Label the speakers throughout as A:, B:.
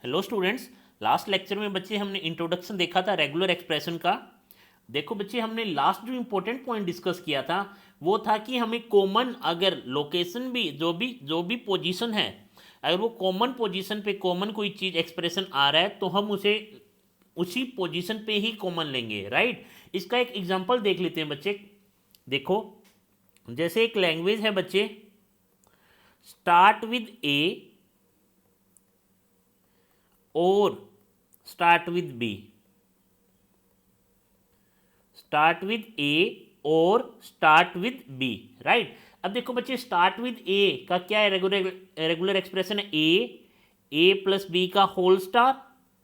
A: Hello students, last lecture में बच्चे हमने इंट्रोडक्शन देखा था रेगुलर एक्सप्रेशन का। देखो बच्चे, हमने लास्ट जो इंपॉर्टेंट पॉइंट डिस्कस किया था वो था कि हमें कॉमन अगर लोकेशन भी जो भी पोजीशन है, अगर वो कॉमन पोजीशन पे कॉमन कोई चीज़ एक्सप्रेशन आ रहा है तो हम उसे उसी पोजीशन पे ही कॉमन लेंगे, राइट। इसका एक एग्जांपल देख लेते हैं बच्चे। देखो, जैसे एक लैंग्वेज है बच्चे, स्टार्ट विद ए और start with B, start with A और स्टार्ट विद बी, राइट। अब देखो बच्चे, स्टार्ट विद ए का क्या है, रेगुलर एक्सप्रेशन है ए प्लस बी का होल स्टार,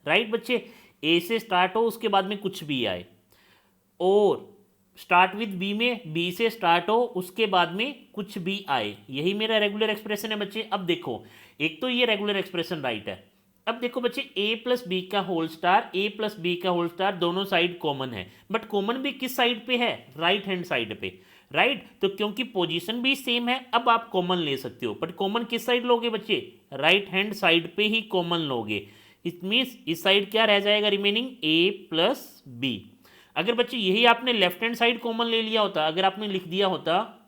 A: राइट बच्चे। ए से स्टार्ट हो उसके बाद में कुछ भी आए, और स्टार्ट विद बी में बी से स्टार्ट हो उसके बाद में कुछ भी आए, यही मेरा रेगुलर एक्सप्रेशन है बच्चे। अब देखो, एक तो ये रेगुलर एक्सप्रेशन राइट है। अब देखो बच्चे, ए प्लस बी का होल स्टार, ए प्लस बी का होल स्टार दोनों साइड कॉमन है, बट कॉमन भी किस साइड पे है, राइट हैंड साइड पे, राइट। तो क्योंकि पोजीशन भी सेम है, अब आप कॉमन ले सकते हो, बट कॉमन किस साइड लोगे बच्चे, राइट हैंड साइड पे ही कॉमन लोगे। इट मीन्स इस साइड क्या रह जाएगा रिमेनिंग, ए प्लस बी। अगर बच्चे यही आपने लेफ्ट हैंड साइड कॉमन ले लिया होता, अगर आपने लिख दिया होता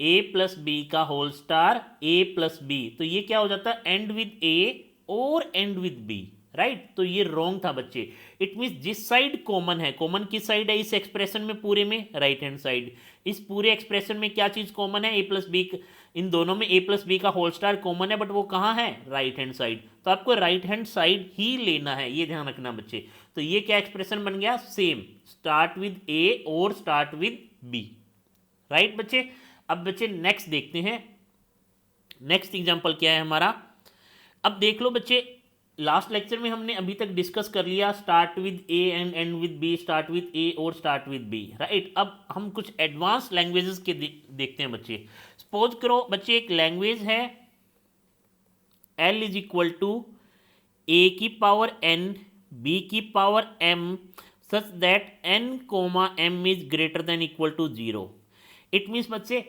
A: ए प्लस बी का होल स्टार ए प्लस बी, तो ये क्या हो जाता, एंड विद ए और एंड विद बी, राइट। तो ये रॉन्ग था बच्चे। इट मीन्स जिस साइड कॉमन है, कॉमन किस साइड है इस एक्सप्रेशन में पूरे में, राइट हैंड साइड। इस पूरे एक्सप्रेशन में क्या चीज कॉमन है, ए प्लस बी, इन दोनों में ए प्लस बी का होल स्टार कॉमन है, बट वो कहाँ है, राइट हैंड साइड। तो आपको राइट हैंड साइड ही लेना है, ये ध्यान रखना बच्चे। तो ये क्या एक्सप्रेशन बन गया, सेम, स्टार्ट विद ए और स्टार्ट विद बी, राइट बच्चे। अब बच्चे नेक्स्ट देखते हैं, नेक्स्ट एग्जांपल क्या है हमारा। अब देख लो बच्चे, लास्ट लेक्चर में हमने अभी तक डिस्कस कर लिया start with A and end with B, start with A और स्टार्ट विद बी, राइट। अब हम कुछ एडवांस लैंग्वेजेस के देखते हैं बच्चे। सपोज करो बच्चे, एक लैंग्वेज है L is equal to A की पावर एन बी की power M such that N comma M is greater than equal to zero. It means बच्चे,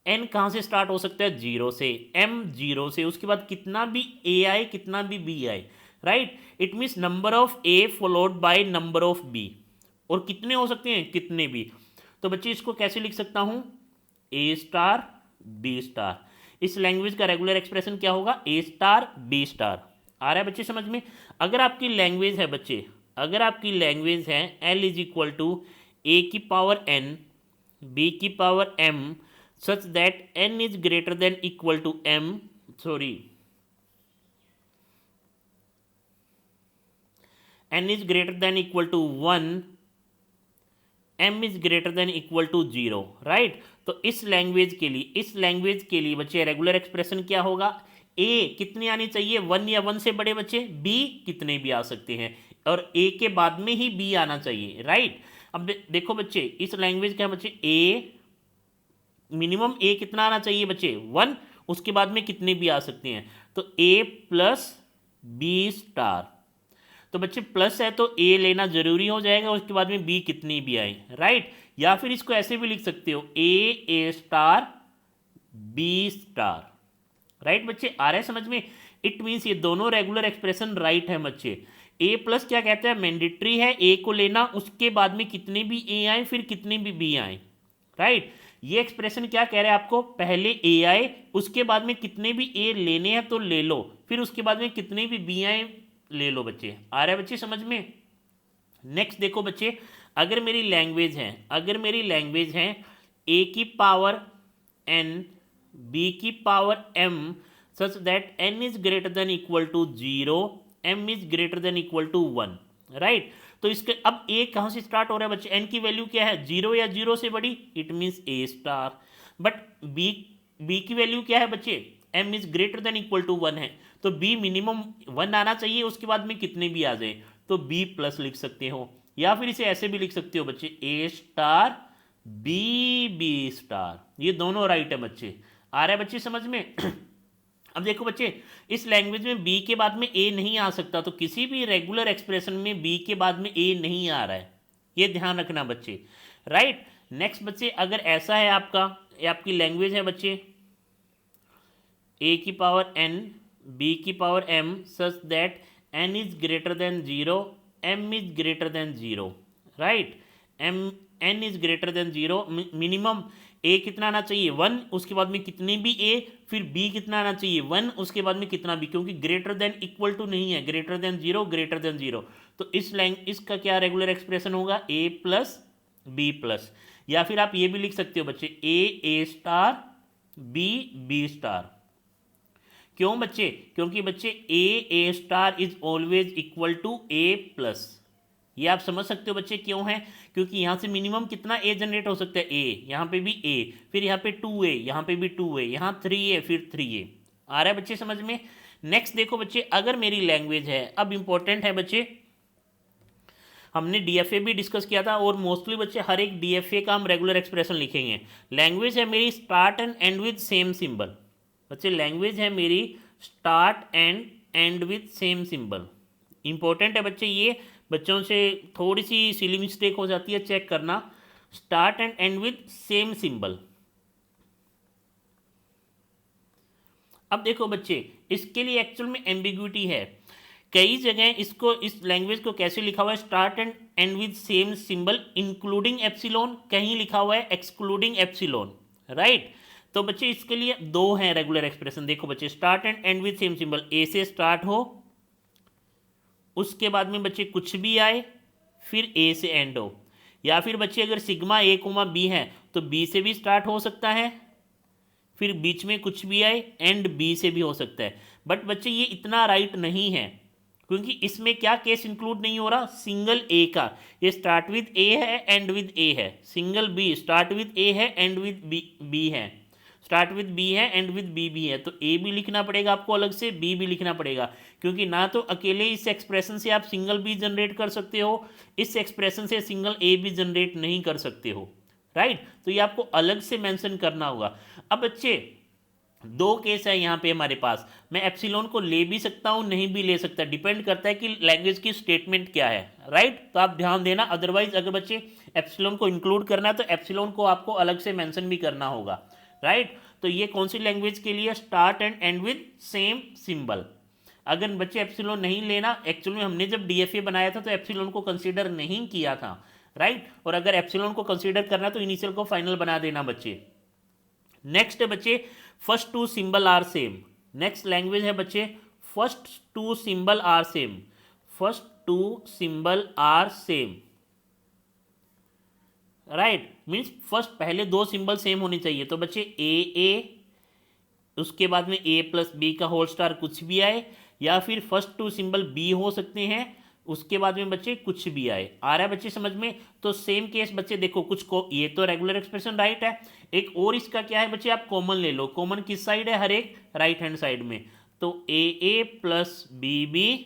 A: एन कहाँ से स्टार्ट हो सकता है, जीरो से, एम जीरो से, उसके बाद कितना भी ए आए कितना भी बी आए, right. It means number of A followed by number of B, और कितने हो सकते हैं, कितने भी। तो बच्चे इसको कैसे लिख सकता हूँ, ए स्टार बी स्टार। इस लैंग्वेज का रेगुलर एक्सप्रेशन क्या होगा, ए स्टार बी स्टार। आ रहा है बच्चे समझ में। अगर आपकी लैंग्वेज है बच्चे, अगर आपकी लैंग्वेज है L is equal to A की पावर एन बी की power M such that n is greater than equal to m, sorry, n is greater than equal to 1, m is greater than equal to 0, right। तो इस language के लिए बच्चे regular expression क्या होगा, a कितनी आनी चाहिए, 1 या 1 से बड़े बच्चे, b कितने भी आ सकते हैं, और a के बाद में ही b आना चाहिए, राइट। अब देखो बच्चे, इस लैंग्वेज का बच्चे a मिनिमम ए कितना आना चाहिए बच्चे, 1, उसके बाद में कितने भी आ सकते हैं, तो ए प्लस बी स्टार। तो बच्चे प्लस है तो ए लेना जरूरी हो जाएगा, उसके बाद में बी कितनी भी आए, राइट। या फिर इसको ऐसे भी लिख सकते हो, ए स्टार बी स्टार, राइट बच्चे। आ रहा है समझ में। इट मीन्स ये दोनों रेगुलर एक्सप्रेशन राइट है बच्चे। ए प्लस क्या कहता है, मैंडेटरी है ए को लेना, उसके बाद में कितने भी ए आए फिर कितने भी बी आए, राइट। ये एक्सप्रेशन क्या कह रहे हैं आपको, पहले ए आए उसके बाद में कितने भी ए लेने हैं तो ले लो, फिर उसके बाद में कितने भी बी आए ले लो बच्चे। आ रहा है बच्चे समझ में। नेक्स्ट देखो बच्चे, अगर मेरी लैंग्वेज है ए की पावर एन बी की power M such that N is greater than equal to 0, M is greater than equal to 1, right. तो इसके अब ए कहाँ से स्टार्ट हो रहा है बच्चे, एन की वैल्यू क्या है, 0 या 0 से बड़ी, it means A star. But B की वैल्यू क्या है बच्चे, M is greater than equal to 1 है, तो बी मिनिमम 1 आना चाहिए, उसके बाद में कितने भी आ जाए, तो बी प्लस लिख सकते हो, या फिर इसे ऐसे भी लिख सकते हो बच्चे, ए स्टार बी स्टार। ये दोनों राइट है बच्चे। आ रहा है बच्चे समझ में। अब देखो बच्चे, इस लैंग्वेज में b के बाद में a नहीं आ सकता, तो किसी भी रेगुलर एक्सप्रेशन में b के बाद में a नहीं आ रहा है, ये ध्यान रखना बच्चे, राइट। नेक्स्ट बच्चे, अगर ऐसा है आपका, ये आपकी लैंग्वेज है बच्चे, a की पावर n बी की power m such that n is greater then 0, m is greater then 0, right. n is greater then 0, minimum a कितना आना चाहिए 1, उसके बाद में कितने भी a, फिर b कितना आना चाहिए 1, उसके बाद में कितना b, क्योंकि ग्रेटर देन इक्वल टू नहीं है, ग्रेटर देन 0 ग्रेटर देन 0। तो इसका क्या रेगुलर एक्सप्रेशन होगा, a प्लस b प्लस, या फिर आप ये भी लिख सकते हो बच्चे a स्टार b स्टार। क्यों बच्चे, क्योंकि बच्चे a star is always equal to a plus. ये आप समझ सकते हो बच्चे क्यों है, क्योंकि यहाँ से मिनिमम कितना a जनरेट हो सकता है, a, यहाँ पे भी a, फिर यहाँ पे 2a, यहाँ पे भी 2a, यहाँ 3a, फिर 3a। आ रहा है बच्चे समझ में। नेक्स्ट देखो बच्चे, अगर मेरी लैंग्वेज है, अब इंपॉर्टेंट है बच्चे, हमने डीएफए भी डिस्कस किया था और मोस्टली बच्चे हर एक डीएफए का हम रेगुलर एक्सप्रेशन लिखेंगे। लैंग्वेज है मेरी start and end with same symbol. बच्चे लैंग्वेज है मेरी start and end with same symbol. Important है बच्चे, ये बच्चों से थोड़ी सी सिली मिस्टेक हो जाती है, चेक करना। Start and end with same symbol. अब देखो बच्चे, इसके लिए एक्चुअल में एम्बिग्विटी है। कई जगह इसको, इस लैंग्वेज को कैसे लिखा हुआ है, start and end with same symbol including epsilon, कहीं लिखा हुआ है एक्सक्लूडिंग एप्सिलॉन, राइट। तो बच्चे इसके लिए दो हैं रेगुलर एक्सप्रेशन। देखो बच्चे, start and end with same symbol, A से स्टार्ट हो, उसके बाद में बच्चे कुछ भी आए, फिर ए से एंड हो, या फिर बच्चे अगर सिग्मा ए कोमा बी है तो बी से भी स्टार्ट हो सकता है, फिर बीच में कुछ भी आए, एंड बी से भी हो सकता है। बट बच्चे ये इतना राइट नहीं है, क्योंकि इसमें क्या केस इंक्लूड नहीं हो रहा, सिंगल ए का। ये स्टार्ट विद ए है एंड विद ए है, सिंगल बी स्टार्ट विद ए है एंड विद बी है, स्टार्ट विद बी है एंड विद बी भी है। तो ए भी लिखना पड़ेगा आपको अलग से, बी भी लिखना पड़ेगा, क्योंकि ना तो अकेले इस एक्सप्रेशन से आप सिंगल बी जनरेट कर सकते हो, इस एक्सप्रेशन से सिंगल ए भी जनरेट नहीं कर सकते हो, राइट। तो ये आपको अलग से मेंशन करना होगा। अब बच्चे दो केस है यहाँ पे हमारे पास, मैं एप्सिलॉन को ले भी सकता हूँ, नहीं भी ले सकता, डिपेंड करता है कि लैंग्वेज की स्टेटमेंट क्या है, राइट। तो आप ध्यान देना, अदरवाइज अगर बच्चे एप्सिलॉन को इंक्लूड करना है तो एप्सिलॉन को आपको अलग से मेंशन भी करना होगा, राइट। तो ये कौन सी लैंग्वेज के लिए, start and end with same symbol. अगर बच्चे एप्सिलॉन नहीं लेना, एक्चुअली में हमने जब डीएफए बनाया था तो एप्सिलॉन को कंसीडर नहीं किया था, राइट। और अगर एप्सिलॉन को कंसीडर करना तो इनिशियल को फाइनल बना देना बच्चे। नेक्स्ट है बच्चे, first two symbol are same. Next language है बच्चे, first two symbol are same, first two symbol are same, right. Means first पहले दो सिंबल सेम होने चाहिए। तो बच्चे ए, उसके बाद में ए प्लस बी का होल स्टार कुछ भी आए, या फिर फर्स्ट टू सिंबल बी हो सकते हैं, उसके बाद में बच्चे कुछ भी आए। आ रहा है बच्चे समझ में। तो सेम केस बच्चे देखो, कुछ को ये तो रेगुलर एक्सप्रेशन राइट है, एक और इसका क्या है बच्चे, आप कॉमन ले लो। कॉमन किस साइड है, हर एक राइट हैंड साइड में। तो ए प्लस बी,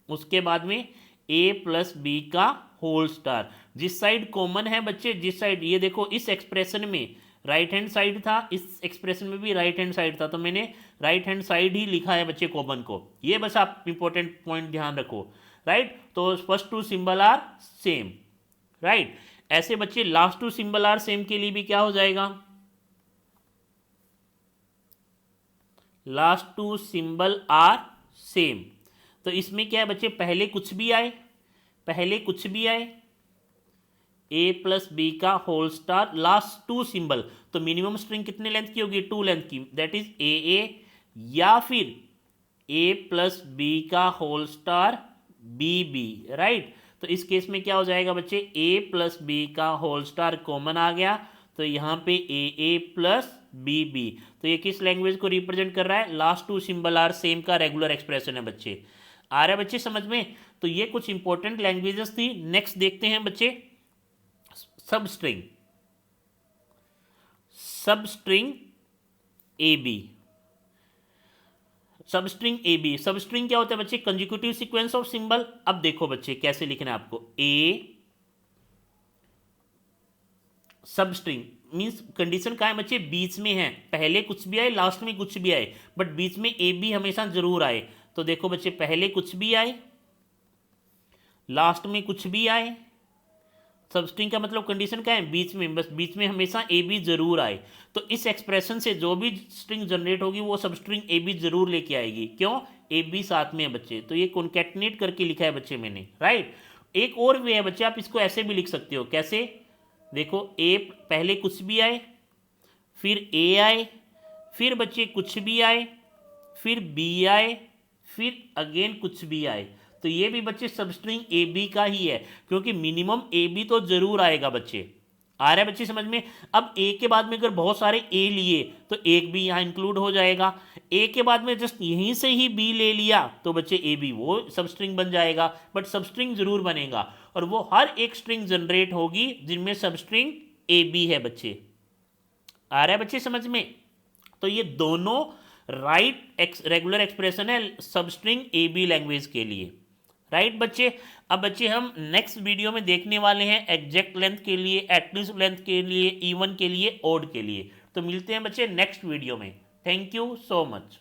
A: उसके बाद में ए प्लस बी का होल स्टार। जिस साइड कॉमन है बच्चे, जिस साइड, ये देखो इस एक्सप्रेशन में राइट हैंड साइड था, इस एक्सप्रेशन में भी राइट हैंड साइड था, तो मैंने राइट हैंड साइड ही लिखा है बच्चे कॉमन को। ये बस आप इंपॉर्टेंट पॉइंट ध्यान रखो, राइट। तो first two symbol are same, right. ऐसे बच्चे last two symbol are same के लिए भी क्या हो जाएगा, last two symbol are same. तो इसमें क्या है बच्चे, पहले कुछ भी आए, पहले कुछ भी आए, ए प्लस बी का whole star, last two symbol. तो मिनिमम स्ट्रिंग कितने लेंथ की होगी, 2 लेंथ की, दैट इज ए, या फिर ए प्लस बी का होल स्टार बी, राइट। तो इस केस में क्या हो जाएगा बच्चे, ए प्लस बी का होल स्टार कॉमन आ गया, तो यहाँ पे ए प्लस बी। तो ये किस लैंग्वेज को रिप्रेजेंट कर रहा है, last two symbol are same का रेगुलर एक्सप्रेशन है बच्चे। आ रहा है बच्चे समझ में। तो ये कुछ इंपॉर्टेंट लैंग्वेजेस थी। नेक्स्ट देखते हैं बच्चे, substring, substring A B. Substring A B, substring क्या होता है बच्चे, कंजिक्यूटिव सीक्वेंस ऑफ सिंबल। अब देखो बच्चे कैसे लिखना है आपको, ए सब स्ट्रिंग मीन्स कंडीशन क्या है बच्चे, बीच में है, पहले कुछ भी आए लास्ट में कुछ भी आए, बट बीच में ए बी हमेशा जरूर आए। तो देखो बच्चे, पहले कुछ भी आए, लास्ट में कुछ भी आए, सबस्ट्रिंग का मतलब कंडीशन क्या है, बीच में, बस बीच में हमेशा ए बी जरूर आए। तो इस एक्सप्रेशन से जो भी स्ट्रिंग जनरेट होगी वो सबस्ट्रिंग ए बी जरूर लेके आएगी। क्यों, ए बी साथ में है बच्चे, तो ये कॉन्कैटिनेट करके लिखा है बच्चे मैंने, राइट। एक और वे है बच्चे, आप इसको ऐसे भी लिख सकते हो, कैसे, देखो ए पहले कुछ भी आए, फिर ए आए, फिर बच्चे कुछ भी आए, फिर बी आए, फिर अगेन कुछ भी आए। तो ये भी बच्चे सबस्ट्रिंग ए बी का ही है, क्योंकि मिनिमम ए बी तो जरूर आएगा बच्चे। आ रहा है बच्चे समझ में। अब ए के बाद में अगर बहुत सारे ए लिए तो एक भी यहाँ इंक्लूड हो जाएगा। ए के बाद में जस्ट यहीं से ही बी ले लिया तो बच्चे ए बी वो सबस्ट्रिंग बन जाएगा, बट सबस्ट्रिंग जरूर बनेगा, और वो हर एक स्ट्रिंग जनरेट होगी जिनमें सबस्ट्रिंग ए बी है बच्चे। आ रहा है बच्चे समझ में। तो ये दोनों राइट रेगुलर एक्सप्रेशन है सबस्ट्रिंग ए बी लैंग्वेज के लिए, राइट बच्चे। अब बच्चे हम नेक्स्ट वीडियो में देखने वाले हैं एग्जैक्ट लेंथ के लिए, एटलीस्ट लेंथ के लिए, इवन के लिए, ओड के लिए। तो मिलते हैं बच्चे नेक्स्ट वीडियो में। Thank you so much.